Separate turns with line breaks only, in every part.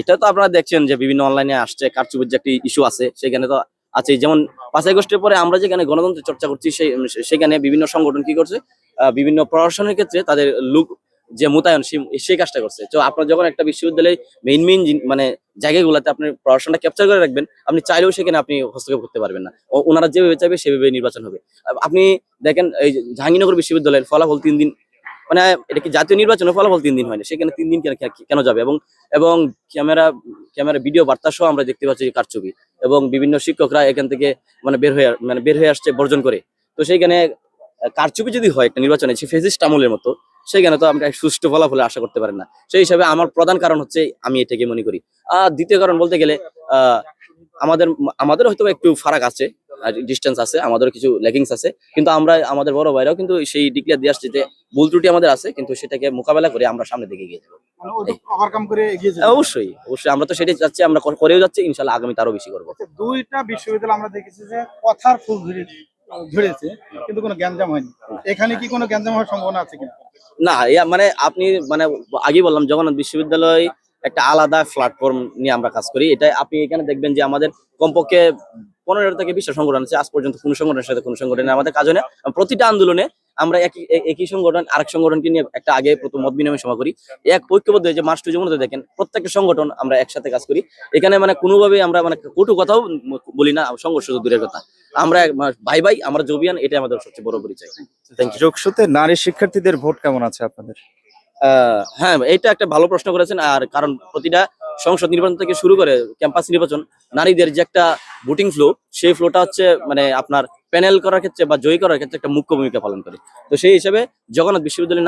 এটা তো আপনারা দেখছেন যে বিভিন্ন অনলাইনে আসছে কারচুপির যে একটি ইস্যু আছে সেখানে তো আছে। যেমন 5ই আগস্টের পরে আমরা যেখানে গণতন্ত্রের চর্চা করছি সেখানে বিভিন্ন সংগঠন কি করছে, বিভিন্ন প্রশাসনের ক্ষেত্রে তাদের লোক যে মোতায়েন সেই কাজটা করছে। তো আপনার যখন একটা বিশ্ববিদ্যালয়ে মেইন মানে জায়গাগুলোতে আপনি প্রশাসনটা ক্যাপচার করে রাখবেন, আপনি চাইলেও সেখানে আপনি হস্তক্ষেপ করতে পারবেন না। ওনারা যেভাবে চাইবে সেভাবে নির্বাচন হবে। আপনি দেখেন এই যে জাহাঙ্গীরনগর বিশ্ববিদ্যালয়ের ফলাফল 3 দিন, মানে এটা কি জাতীয় নির্বাচনের ফলাফল 3 দিন হয়নি, সেখানে 3 দিন কেন যাবে? এবং এবং ক্যামেরা ক্যামেরা ভিডিও বার্তা সহ আমরা দেখতে পাচ্ছি কারচুপি, এবং বিভিন্ন শিক্ষকরা এখান থেকে বের হয়ে আসছে বর্জন করে। তো সেইখানে কারচুপি যদি হয় একটা নির্বাচনে ফেসিস্ট আমলের মতো, সেখানে তো আমরা সুষ্ঠু ফলাফলে আশা করতে পারেন না। সেই হিসাবে আমার প্রধান কারণ হচ্ছে আমি এটাকে মনে করি। দ্বিতীয় কারণ বলতে গেলে আহ আমাদের আমাদের হয়তো একটু ফারাক আছে, ডিস্টেন্স আছে, আমাদের কিছু ল্যাকিংস আছে, কিন্তু আমরা আমাদের বড় ভাইরাও কিন্তু সেই ডিক্লেয়ার দিয়ে আসছে যে ভুল ত্রুটি আমাদের আছে, কিন্তু সেটাকে মোকাবেলা করে আমরা সামনের দিকে এগিয়ে যাবো।
ওভারকাম করে এগিয়ে যাবে।
অবশ্যই অবশ্যই আমরা তো সেটাই চাচ্ছি, আমরা করেও যাচ্ছি, ইনশাল্লাহ আগামীতে আরো বেশি করবো।
দুইটা বিশ্ববিদ্যালয় আমরা দেখেছি যে কথার ফুল ঝরেছে, কিন্তু কোনো গ্যাঞ্জাম হয়নি। এখানে কি কোনো গ্যাঞ্জাম হওয়ার সম্ভাবনা আছে কিনা?
না, মানে আপনি মানে আগেই বললাম জগন্নাথ বিশ্ববিদ্যালয় একটা আলাদা প্ল্যাটফর্ম নিয়ে আমরা কাজ করি। এটা আপনি এখানে দেখবেন যে আমাদের কমপক্ষে 15 থেকে 20টা সংগঠন আছে। আজ পর্যন্ত কোনো সংগঠনের সাথে কোনো সংগঠনের আমাদের কাজ হয় না। প্রতিটা আন্দোলনে আমরা একই সংগঠন আরেক সংগঠনকে নিয়ে একটা আগে প্রথম মত বিনিময় সভা করি। এক ঐক্যবদ্ধ যে মার্চ টু যমুনাতে দেখেন প্রত্যেকটা সংগঠন আমরা একসাথে কাজ করি। এখানে মানে কোনোভাবেই আমরা মানে কটু কথাও বলি না, সংঘর্ষ তো দূরের কথা। আমরা ভাই ভাই, আমরা জবিয়ান, এটাই আমাদের সবচেয়ে বড় পরিচয়। Thank you.
যোগসুতে নারী শিক্ষার্থীদের ভোট কেমন আছে আপনাদের?
হ্যাঁ, এটা একটা ভালো প্রশ্ন করেছেন। আর কারণ প্রতিটা সংসদ নির্বাচন থেকে শুরু করে ক্যাম্পাস নির্বাচন, নারীদের যে একটা ভোটিং ফ্লো, সেই ফ্লোটা হচ্ছে মানে আপনার প্যানেল করার ক্ষেত্রে বা জয়ী করার ক্ষেত্রে একটা মুখ্য ভূমিকা পালন করে। তো সেই হিসেবে জগন্নাথ বিশ্ববিদ্যালয়ের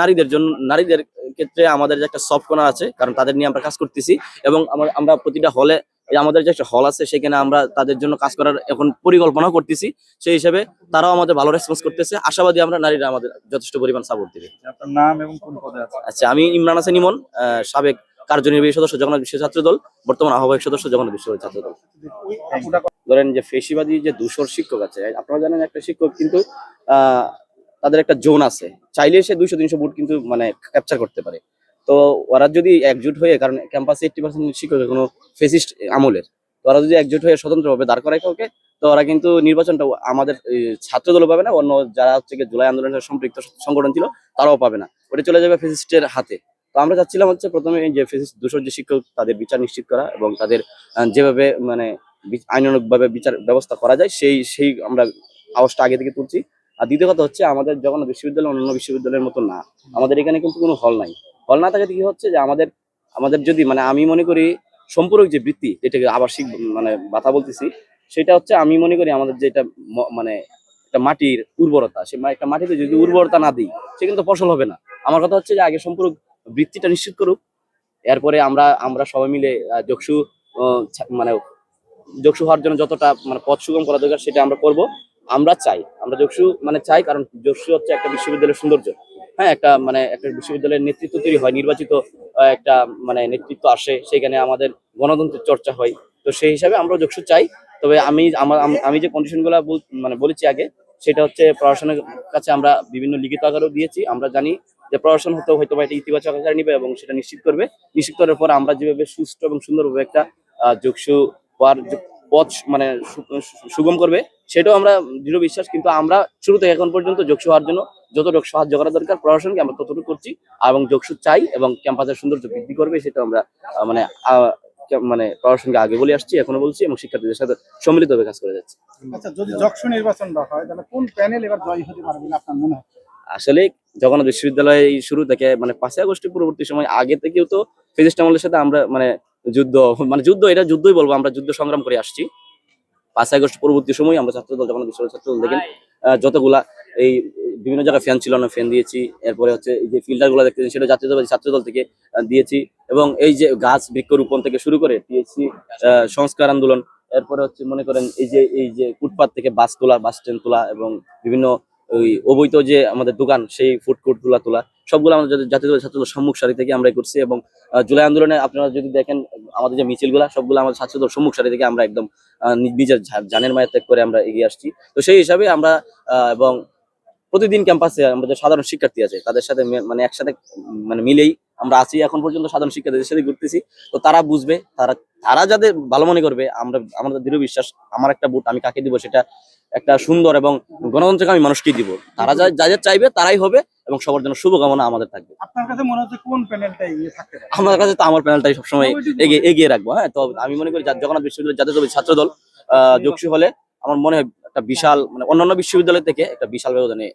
নারীদের ক্ষেত্রে আমাদের যে একটা সফট কর্নার আছে, কারণ তাদের নিয়ে আমরা কাজ করতেছি। এবং আমরা প্রতিটা হলে, আমাদের যে একটা হল আছে সেখানে আমরা তাদের জন্য কাজ করার এখন পরিকল্পনা করতেছি। সেই হিসেবে তারাও আমাদের ভালো রেসপন্স করতেছে। আশাবাদী আমরা, নারীরা আমাদের যথেষ্ট পরিমাণ সাপোর্ট দিবে।
আপনার নাম এবং কোন পদে আছে?
আচ্ছা, আমি ইমরান হাসান ইমন, সাবেক কার্যনির্বাহী সদস্য জগন্নাথ বিশ্ব ছাত্র দল, বর্তমান আহ্বায়ক সদস্য জগন্নাথ বিশ্ব ছাত্র দল। ধরেন যে ফেসিবাদী যে দূষর শিক্ষক আছে, আপনারা জানেন একটা শিক্ষক কিন্তু আহ তাদের একটা জোন আছে, চাইলে সে 200-300 ভোট কিন্তু মানে ক্যাপচার করতে পারে। তো ওরা যদি একজুট হয়ে, কারণ ক্যাম্পাসে 80% শিক্ষক কোনো ফেসিস্ট আমলের, তো ওরা যদি একজুট হয়ে স্বতন্ত্রভাবে দাঁড় করায় কাউকে, তো ওরা কিন্তু নির্বাচনটা আমাদের ছাত্র দলও পাবে না, অন্য যারা হচ্ছে জুলাই আন্দোলনের সম্পৃক্ত সংগঠন ছিল তারাও পাবে না, ওটা চলে যাবে ফেসিস্টের হাতে। তো আমরা চাচ্ছিলাম হচ্ছে প্রথমে যে ফেসিস্ট দূষর যে শিক্ষক, তাদের বিচার নিশ্চিত করা, এবং তাদের যেভাবে মানে আইনানুগ ভাবে বিচার ব্যবস্থা করা যায় সেই আমরা আওয়াজটা আগে থেকে তুলছি। আর দ্বিতীয় কথা হচ্ছে, আমাদের জগন্নাথ বিশ্ববিদ্যালয় অন্যান্য বিশ্ববিদ্যালয়ের মতো না, আমাদের এখানে কিন্তু কোনো হল নাই। হল না থাকাতে কি হচ্ছে যে আমাদের যদি মানে আমি মনে করি সম্পূরক যে বৃত্তি, যেটাকে আবাসিক মানে ভাতা বলতেছি, সেটা হচ্ছে আমি মনে করি আমাদের যেটা মানে একটা মাটির উর্বরতা, সে একটা মাটিতে যদি উর্বরতা না দিই, সে কিন্তু ফসল হবে না। আমার কথা হচ্ছে যে আগে সম্পূরক বৃত্তিটা নিশ্চিত করুক, এরপরে আমরা সবাই মিলে যোগসু মানে যোগসু হওয়ার জন্য যতটা মানে পথ সুগম করা দরকার সেটা আমরা করব। আমরা যোগসু মানে চাই, কারণ যোগসু হচ্ছে একটা বিশ্ববিদ্যালয়ের সৌন্দর্য। হ্যাঁ, একটা বিশ্ববিদ্যালয়ের নেতৃত্ব তৈরি হয়, নির্বাচিত একটা মানে নেতৃত্ব আসে, সেখানে আমাদের গণতন্ত্রের চর্চা হয়। তো সেই হিসাবে আমরা যোগসু চাই। তবে আমি যে কন্ডিশন গুলা বলেছি আগে, সেটা হচ্ছে প্রশাসনের কাছে আমরা বিভিন্ন লিখিত আকারেও দিয়েছি। আমরা জানি যে প্রশাসন হয়তো এটা ইতিবাচক আকারে নিবে এবং সেটা নিশ্চিত করার পর আমরা যেভাবে সুষ্ঠু এবং সুন্দরভাবে একটা যোগসু হওয়ার পথ মানে সুগম করবে, সেটাও আমরা দৃঢ় বিশ্বাস। কিন্তু আমরা শুরু থেকে এখন পর্যন্ত যোগসু হওয়ার জন্য যতটুকু সাহায্য করা দরকার প্রশাসনকে, আমরা ততটুকু করছি। এবং যোগসু চাই এবং ক্যাম্পাসের সৌন্দর্য বৃদ্ধি করবে, সেটা আমরা মানে প্রশাসনকে আগে বলে আসছি, এখনো বলছি, এবং শিক্ষার্থীদের সাথে সম্মিলিতভাবে কাজ করে যাচ্ছি।
আচ্ছা, যদি যক্ষু নির্বাচনটা হয় তাহলে কোন প্যানেল এবার জয়ী হতে পারবে বলে আপনার মনে হয়?
আসলে জগন্নাথ বিশ্ববিদ্যালয় শুরু থেকে মানে 5ই আগস্টের পরবর্তী সময় আগে থেকেও তো ফেসিস্ট আমলের সাথে আমরা এটা যুদ্ধই বলবো, আমরা যুদ্ধ সংগ্রাম করে আসছি। 5ই আগস্ট পরবর্তী সময় আমরা ছাত্রদল, জগন্নাথ বিশ্ববিদ্যালয় ছাত্রদল দেখেন যতগুলা এই বিভিন্ন জায়গায় ফ্যান ছিল না, ফ্যান দিয়েছি। এরপরে হচ্ছে এই যে ফিল্টার গুলো দেখতেছেন, সেটা জাতীয়তাবাদী ছাত্রদল থেকে দিয়েছি। এবং এই যে গাছ বৃক্ষরোপণ থেকে শুরু করে টিএসসি সংস্কার আন্দোলন, এরপরে হচ্ছে মনে করেন এই যে ফুটপাত থেকে বাস স্ট্যান্ড তোলা, এবং বিভিন্ন ওই অবৈধ যে আমাদের দোকান, সেই ফুড কোর্ট তোলা, সবগুলো আমাদের জাতীয়তাবাদী ছাত্রদল সম্মুখ সারি থেকে আমরা করছি। এবং জুলাই আন্দোলনে আপনারা যদি দেখেন আমাদের যে মিছিলগুলা, সবগুলো আমাদের ছাত্রদল সম্মুখ সারি থেকে আমরা একদম নিজের জানের মায়া ত্যাগ করে আমরা এগিয়ে আসছি। তো সেই হিসাবে আমরা এবং প্রতিদিন ক্যাম্পাসে আমরা যে সাধারণ শিক্ষার্থী আছে তাদের সাথে মানে একসাথে মানে মিলেই আমরা আছি এখন পর্যন্ত, সাধারণ শিক্ষার্থীদের সাথে ঘুরতেছি। তো তারা বুঝবে, তারা যাদের ভালো মনে করবে, আমাদের দৃঢ় বিশ্বাস আমার একটা ভোট আমি কাকে দিব সেটা একটা সুন্দর এবং গণতান্ত্রিক আমি মানুষকেই দিব। তারা যাদের চাইবে তারাই হবে এবং সবার জন্য শুভকামনা আমাদের থাকবে।
আপনার কাছে মনে হচ্ছে কোন প্যানেলটাই থাকতে পারে?
আমার কাছে তো আমার প্যানেলটাই সবসময় এগিয়ে রাখবো। হ্যাঁ, তো আমি মনে করি জগন্নাথ বিশ্ববিদ্যালয় জাতীয়তাবাদী ছাত্র দল যোগসু হলে আমার মনে হয় একটা বিশাল, মানে অন্যান্য বিশ্ববিদ্যালয় থেকে একটা বিশাল ব্যবধানে